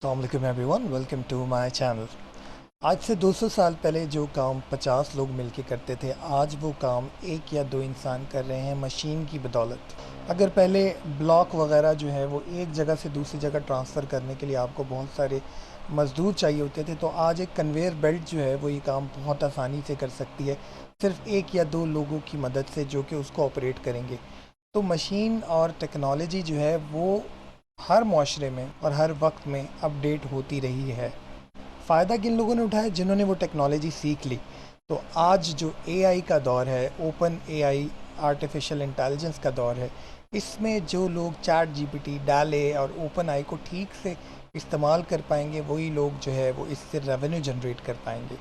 अस्सलाम everyone, welcome to my channel. आज से 200 साल पहले जो काम 50 लोग मिलके करते थे, आज वो काम एक या दो इंसान कर रहे हैं मशीन की बदौलत। अगर पहले ब्लॉक वगैरह जो है वो एक जगह से दूसरी जगह ट्रांसफ़र करने के लिए आपको बहुत सारे मज़दूर चाहिए होते थे, तो आज एक कन्वेयर बेल्ट जो है वो ये काम बहुत आसानी से कर सकती है, सिर्फ एक या दो लोगों की मदद से जो कि उसको ऑपरेट करेंगे। तो मशीन और टेक्नोलॉजी जो है वो हर माशरे में और हर वक्त में अपडेट होती रही है। फ़ायदा किन लोगों ने उठाया? जिन्होंने वो टेक्नोलॉजी सीख ली। तो आज जो एआई का दौर है, ओपन एआई, आर्टिफिशियल इंटेलिजेंस का दौर है, इसमें जो लोग चैट जीपीटी, डाले और ओपन आई को ठीक से इस्तेमाल कर पाएंगे, वही लोग जो है वो इससे रेवेन्यू जनरेट कर पाएंगे।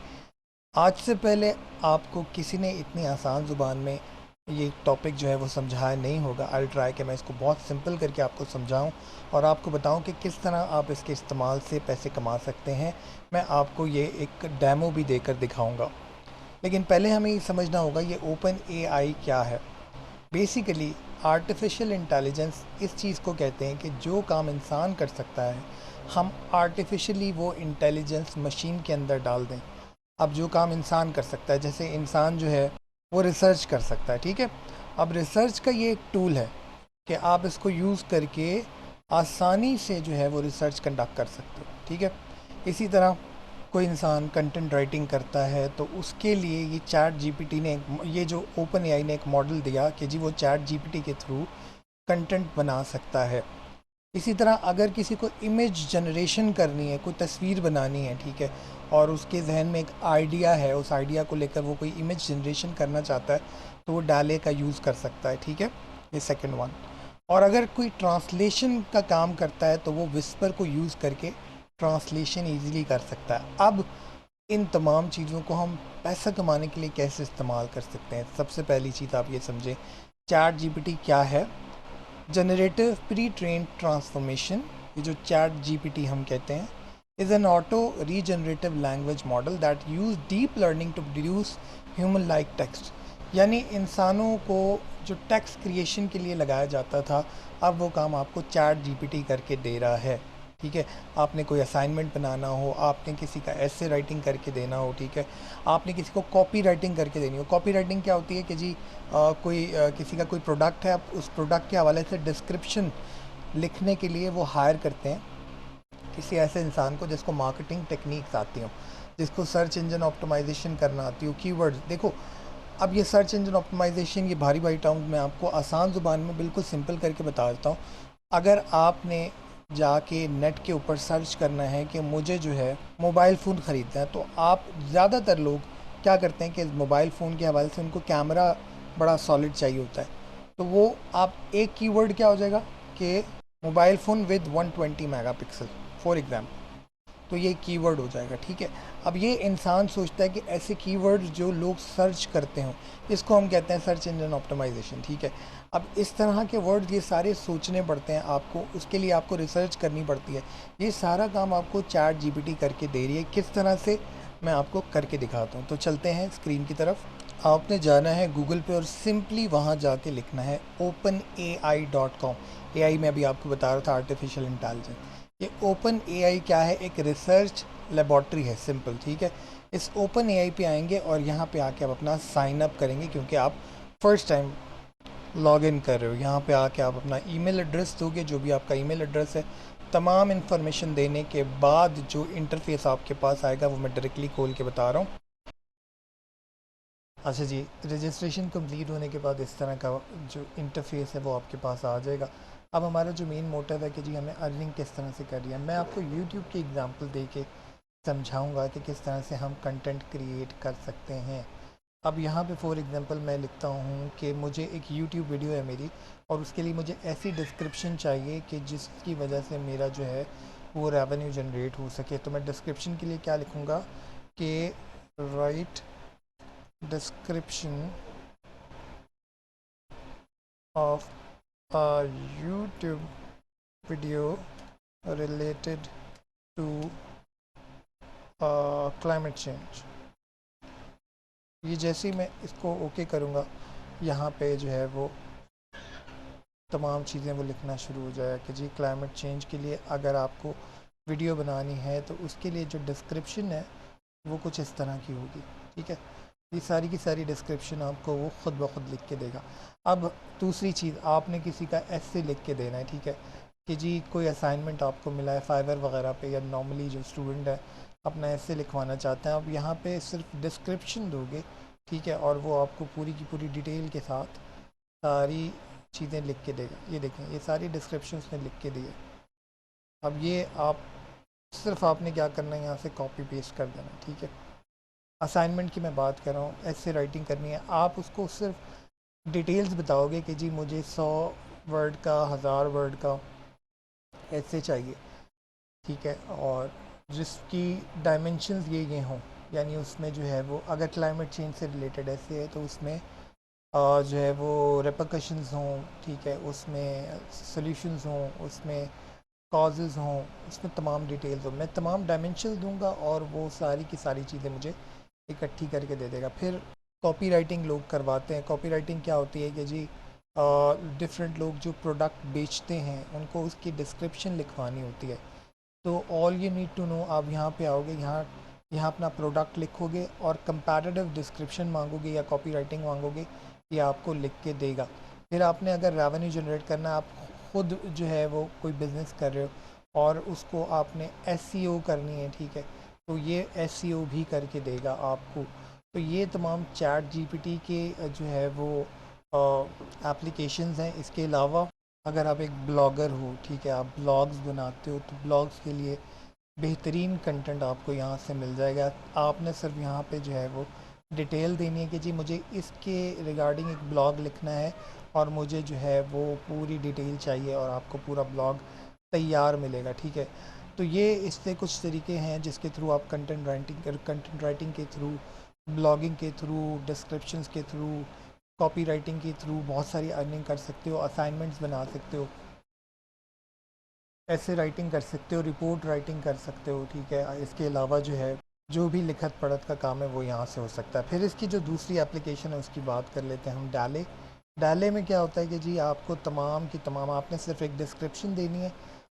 आज से पहले आपको किसी ने इतनी आसान ज़ुबान में ये टॉपिक जो है वो समझाया नहीं होगा। आई ट्राई कि मैं इसको बहुत सिंपल करके आपको समझाऊं और आपको बताऊं कि किस तरह आप इसके इस्तेमाल से पैसे कमा सकते हैं। मैं आपको ये एक डेमो भी देकर दिखाऊंगा, लेकिन पहले हमें ये समझना होगा ये ओपन एआई क्या है। बेसिकली आर्टिफिशियल इंटेलिजेंस इस चीज़ को कहते हैं कि जो काम इंसान कर सकता है, हम आर्टिफिशियली वो इंटेलिजेंस मशीन के अंदर डाल दें। अब जो काम इंसान कर सकता है, जैसे इंसान जो है वो रिसर्च कर सकता है, ठीक है। अब रिसर्च का ये एक टूल है कि आप इसको यूज़ करके आसानी से जो है वो रिसर्च कंडक्ट कर सकते हो, ठीक है। इसी तरह कोई इंसान कंटेंट राइटिंग करता है तो उसके लिए ये चैट जीपीटी ने, ये जो ओपन एआई ने एक मॉडल दिया कि जी वो चैट जीपीटी के थ्रू कंटेंट बना सकता है। इसी तरह अगर किसी को इमेज जनरेशन करनी है, कोई तस्वीर बनानी है, ठीक है, और उसके जहन में एक आइडिया है, उस आइडिया को लेकर वो कोई इमेज जनरेशन करना चाहता है, तो वो डाले का यूज़ कर सकता है, ठीक है। ये सेकंड वन। और अगर कोई ट्रांसलेशन का काम करता है तो वो विस्पर को यूज़ करके ट्रांसलेशन ईजिली कर सकता है। अब इन तमाम चीज़ों को हम पैसा कमाने के लिए कैसे इस्तेमाल कर सकते हैं? सबसे पहली चीज़ आप ये समझें, चैट जीपीटी क्या है। जनरेटिव प्री ट्रेन ट्रांसफॉर्मेशन, ये जो चैट जीपीटी हम कहते हैं, is an auto regenerative language model that use deep learning to produce human like text. यानी इंसानों को जो टेक्स्ट क्रिएशन के लिए लगाया जाता था, अब वो काम आपको चैट जीपीटी करके दे रहा है, ठीक है। आपने कोई असाइनमेंट बनाना हो, आपने किसी का ऐसे राइटिंग करके देना हो, ठीक है, आपने किसी को कॉपी राइटिंग करके देनी हो। कॉपी राइटिंग क्या होती है कि जी किसी का कोई प्रोडक्ट है, आप उस प्रोडक्ट के हवाले से डिस्क्रिप्शन लिखने के लिए वो हायर करते हैं किसी ऐसे इंसान को जिसको मार्केटिंग टेक्निक्स आती हो, जिसको सर्च इंजन ऑप्टिमाइजेशन करना आती हो, कीवर्ड्स। देखो, अब ये सर्च इंजन ऑप्टिमाइजेशन, ये भारी भारी टर्म मैं आपको आसान ज़ुबान में बिल्कुल सिंपल करके बता देता हूँ। अगर आपने जाके नेट के ऊपर सर्च करना है कि मुझे जो है मोबाइल फ़ोन ख़रीदना है, तो आप ज़्यादातर लोग क्या करते हैं कि मोबाइल फ़ोन के हवाले से उनको कैमरा बड़ा सॉलिड चाहिए होता है। तो वो आप एक कीवर्ड क्या हो जाएगा कि mobile phone with 120 megapixel for example, तो ये कीवर्ड हो जाएगा, ठीक है। अब ये इंसान सोचता है कि ऐसे कीवर्ड जो लोग सर्च करते हो, इसको हम कहते हैं सर्च इंजन ऑप्टिमाइजेशन, ठीक है। अब इस तरह के वर्ड ये सारे सोचने पड़ते हैं आपको, उसके लिए आपको रिसर्च करनी पड़ती है। ये सारा काम आपको चैट जीपीटी करके दे रही है। किस तरह से, मैं आपको करके दिखाता हूँ। तो चलते हैं स्क्रीन की तरफ। आपने जाना है गूगल पे और सिंपली वहाँ जाके लिखना है openai.com। एआई में अभी आपको बता रहा था, आर्टिफिशियल इंटेलिजेंस। ये ओपन एआई क्या है? एक रिसर्च लेबॉर्ट्री है, सिंपल, ठीक है। इस ओपन एआई पे आएंगे और यहाँ पे आके आप अपना साइन अप करेंगे, क्योंकि आप फर्स्ट टाइम लॉग इन कर रहे हो। यहाँ पे आके आप अपना ईमेल एड्रेस दोगे, जो भी आपका ईमेल एड्रेस है। तमाम इन्फॉर्मेशन देने के बाद जो इंटरफेस आपके पास आएगा वो मैं डायरेक्टली खोल के बता रहा हूँ। अच्छा जी, रजिस्ट्रेशन कंप्लीट होने के बाद इस तरह का जो इंटरफेस है वो आपके पास आ जाएगा। अब हमारा जो मेन मोटिव है कि जी हमें अर्निंग किस तरह से करनी है, मैं आपको यूट्यूब की एग्जांपल दे के समझाऊंगा कि किस तरह से हम कंटेंट क्रिएट कर सकते हैं। अब यहाँ पे फॉर एग्जांपल मैं लिखता हूँ कि मुझे एक यूट्यूब वीडियो है मेरी, और उसके लिए मुझे ऐसी डिस्क्रिप्शन चाहिए कि जिसकी वजह से मेरा जो है वो रेवेन्यू जनरेट हो सके। तो मैं डिस्क्रिप्शन के लिए क्या लिखूँगा कि right description of a YouTube video related to climate change। ये जैसे ही मैं इसको ओके करूँगा, यहाँ पे जो है वो तमाम चीज़ें वो लिखना शुरू हो जाएगा कि जी क्लाइमेट चेंज के लिए अगर आपको वीडियो बनानी है तो उसके लिए जो डिस्क्रिप्शन है वो कुछ इस तरह की होगी, ठीक है। ये सारी की सारी डिस्क्रिप्शन आपको वो ख़ुद ब खुद लिख के देगा। अब दूसरी चीज़, आपने किसी का एसे लिख के देना है, ठीक है, कि जी कोई असाइनमेंट आपको मिला है फाइवर वगैरह पे, या नॉर्मली जो स्टूडेंट है अपना एसे लिखवाना चाहते हैं, आप यहाँ पे सिर्फ डिस्क्रिप्शन दोगे, ठीक है, और वो आपको पूरी की पूरी डिटेल के साथ सारी चीज़ें लिख के देगा। ये देखें, ये सारी डिस्क्रिप्शन उसने लिख के दी है। अब ये आप सिर्फ आपने क्या करना है, यहाँ से कॉपी पेस्ट कर देना, ठीक है। असाइनमेंट की मैं बात कर रहा हूँ, ऐसे राइटिंग करनी है, आप उसको सिर्फ डिटेल्स बताओगे कि जी मुझे 100 वर्ड का, 1000 वर्ड का ऐसे चाहिए, ठीक है, और जिसकी डायमेंशंस ये हों, यानी उसमें जो है वो अगर क्लाइमेट चेंज से रिलेटेड ऐसे है तो उसमें जो है वो रेपरकशंस हों, ठीक है, उसमें सॉल्यूशंस हों, उसमें कॉजेज़ हों, उसमें तमाम डिटेल्स हों। मैं तमाम डायमेंशंस दूंगा और वो सारी की सारी चीज़ें मुझे इकट्ठी करके दे देगा। फिर कॉपी राइटिंग लोग करवाते हैं। कॉपी राइटिंग क्या होती है कि जी डिफरेंट लोग जो प्रोडक्ट बेचते हैं उनको उसकी डिस्क्रिप्शन लिखवानी होती है। तो all you need to know, आप यहाँ पे आओगे, यहाँ यहाँ अपना प्रोडक्ट लिखोगे और कंपैरेटिव डिस्क्रिप्शन मांगोगे या कॉपी राइटिंग मांगोगे, ये आपको लिख के देगा। फिर आपने अगर रेवेन्यू जनरेट करना है, आप खुद जो है वो कोई बिज़नेस कर रहे हो और उसको आपने एसईओ करनी है, ठीक है, तो ये एसईओ भी करके देगा आपको। तो ये तमाम चैट जीपीटी के जो है वो एप्लीकेशंस हैं। इसके अलावा अगर आप एक ब्लॉगर हो, ठीक है, आप ब्लॉग्स बनाते हो, तो ब्लॉग्स के लिए बेहतरीन कंटेंट आपको यहाँ से मिल जाएगा। आपने सिर्फ यहाँ पे जो है वो डिटेल देनी है कि जी मुझे इसके रिगार्डिंग एक ब्लॉग लिखना है और मुझे जो है वो पूरी डिटेल चाहिए, और आपको पूरा ब्लॉग तैयार मिलेगा, ठीक है। तो ये इससे कुछ तरीके हैं जिसके थ्रू आप कंटेंट राइटिंग के थ्रू, ब्लॉगिंग के थ्रू, डिस्क्रिप्शंस के थ्रू, कॉपी राइटिंग के थ्रू बहुत सारी अर्निंग कर सकते हो, असाइनमेंट्स बना सकते हो, ऐसे राइटिंग कर सकते हो, रिपोर्ट राइटिंग कर सकते हो, ठीक है। इसके अलावा जो है जो भी लिखत पढ़त का काम है वो यहाँ से हो सकता है। फिर इसकी जो दूसरी एप्लीकेशन है उसकी बात कर लेते हैं हम, डाले। डाले में क्या होता है कि जी आपको तमाम की तमाम, आपने सिर्फ एक डिस्क्रिप्शन देनी है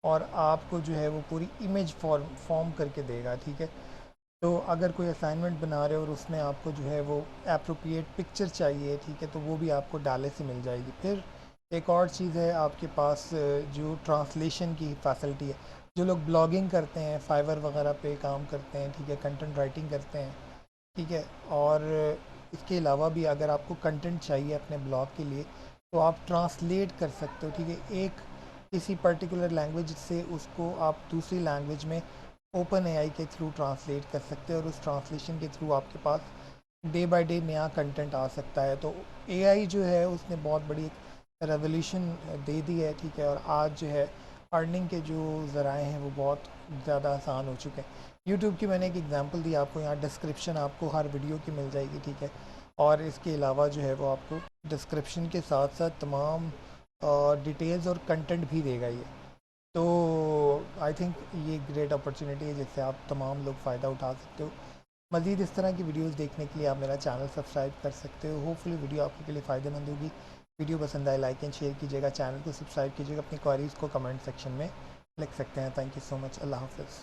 और आपको जो है वो पूरी इमेज फॉर्म करके देगा, ठीक है। तो अगर कोई असाइनमेंट बना रहे हो और उसमें आपको जो है वो एप्रोप्रिएट पिक्चर चाहिए, ठीक है, तो वो भी आपको डाले से मिल जाएगी। फिर एक और चीज़ है आपके पास, जो ट्रांसलेशन की फैसिलिटी है। जो लोग ब्लॉगिंग करते हैं, फाइवर वगैरह पे काम करते हैं, ठीक है, कंटेंट राइटिंग करते हैं, ठीक है, और इसके अलावा भी अगर आपको कंटेंट चाहिए अपने ब्लॉग के लिए तो आप ट्रांसलेट कर सकते हो, ठीक है। एक किसी पर्टिकुलर लैंग्वेज से उसको आप दूसरी लैंग्वेज में ओपन एआई के थ्रू ट्रांसलेट कर सकते हो, और उस ट्रांसलेशन के थ्रू आपके पास डे बाय डे नया कंटेंट आ सकता है। तो एआई जो है उसने बहुत बड़ी एक रेवोल्यूशन दे दी है, ठीक है, और आज जो है अर्निंग के जो ज़राए हैं वो बहुत ज़्यादा आसान हो चुके हैं। यूट्यूब की मैंने एक एग्जांपल दी आपको, यहाँ डिस्क्रिप्शन आपको हर वीडियो की मिल जाएगी, ठीक है, और इसके अलावा जो है वो आपको डिस्क्रिप्शन के साथ साथ तमाम डिटेल्स और कंटेंट भी देगा ये। तो आई थिंक ये ग्रेट अपॉर्चुनिटी है जिससे आप तमाम लोग फ़ायदा उठा सकते हो। मज़ीद इस तरह की वीडियोस देखने के लिए आप मेरा चैनल सब्सक्राइब कर सकते हो। होपफुली वीडियो आपके लिए फ़ायदेमंद होगी। वीडियो पसंद आए लाइक एंड शेयर कीजिएगा, चैनल को सब्सक्राइब कीजिएगा, अपनी क्वारीज़ को कमेंट सेक्शन में लिख सकते हैं। Thank you so much. अल्लाह हाफ़िज़।